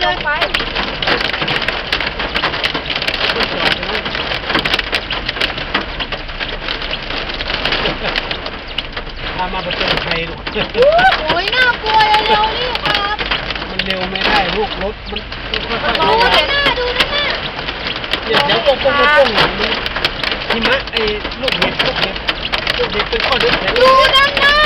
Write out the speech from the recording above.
เลยไปพามาประจนภัยลูก โอ้ยน่ากลัวเลยเร็วนี่ครับ มันเร็วไม่ได้ลูกรถมันค่อยๆ ดู เร็ว ด้านหน้าดูด้านหน้า เนี่ยเดี๋ยวโป่งมันหิมะไอ้ลูกเห็บเป็นข้อเด็ดแข็ง ดูด้านหน้า